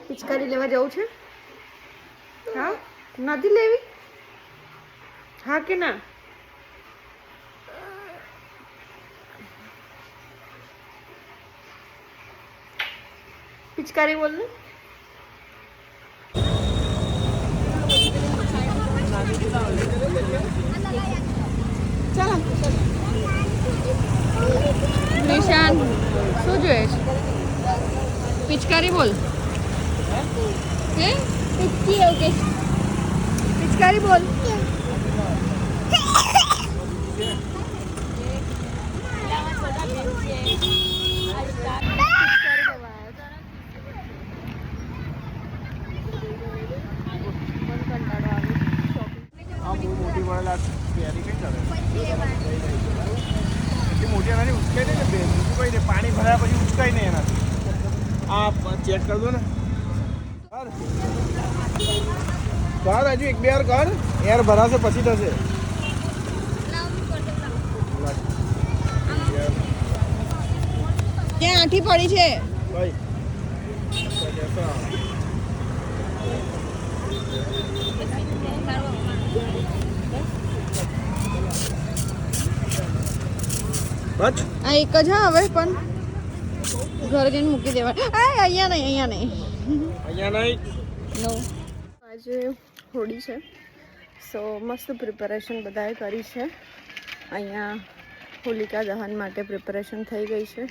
પિચકારી લેવા જવું છે? હા, નથી લેવી? હા કે ના? પિચકારી બોલ ને. ચાલો નિશાન શું જોઈએ છે? પિચકારી બોલ. હે પિચકારી બોલ. પાણી ભરાયા પછી ઉચકાય નહીં એનાથી. આ ચેક કર દો ને. કર હજુ એક બે વાર કર. એર ભરાશે પછી થશે. ક્યાં આંટી પડી છે? ભાઈ બચ આ એક જ હા હવે પણ ઘરે જઈને મૂકી દેવા. અહીંયા નહીં અહીંયા નહીં. નો આજે હોળી છે સો મસ્ત પ્રિપેરેશન બધાએ કરી છે. અહીંયા હોલિકા દહન માટે પ્રિપેરેશન થઈ ગઈ છે.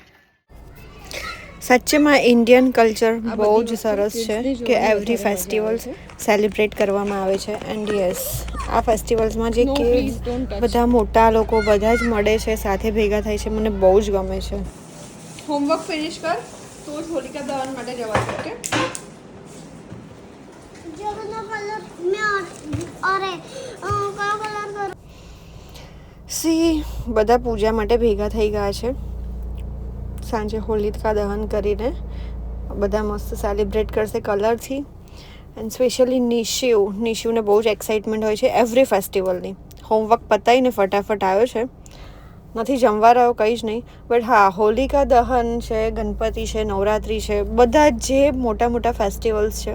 સાચેમાં ઇન્ડિયન કલ્ચર બહુ જ સરસ છે કે એવરી ફેસ્ટિવલ સેલિબ્રેટ કરવામાં આવે છે. એન્ડ યસ આ ફેસ્ટિવલ્સમાં જે કિડ્સ બધા મોટા લોકો બધા જ મળે છે, સાથે ભેગા થાય છે, મને બહુ જ ગમે છે. હોમવર્ક ફિનિશ કર તો જ હોલિકા દહન માટે જવાશે. ઓકે સી બધા પૂજા માટે ભેગા થઈ ગયા છે. સાંજે હોલિકા દહન કરીને બધા મસ્ત સેલિબ્રેટ કરશે કલરથી. એન્ડ સ્પેશિયલી નિશિવને બહુ જ એક્સાઇટમેન્ટ હોય છે એવરી ફેસ્ટિવલની. હોમવર્ક પતાવીને ફટાફટ આવ્યો છે, નથી જમવા રહ્યો કંઈ જ નહીં. બટ હા, હોલિકા દહન છે, ગણપતિ છે, નવરાત્રિ છે, બધા જે મોટા મોટા ફેસ્ટિવલ્સ છે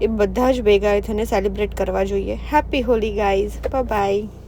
એ બધા જ ભેગા થઈને સેલિબ્રેટ કરવા જોઈએ. Happy Holi guys. બાય.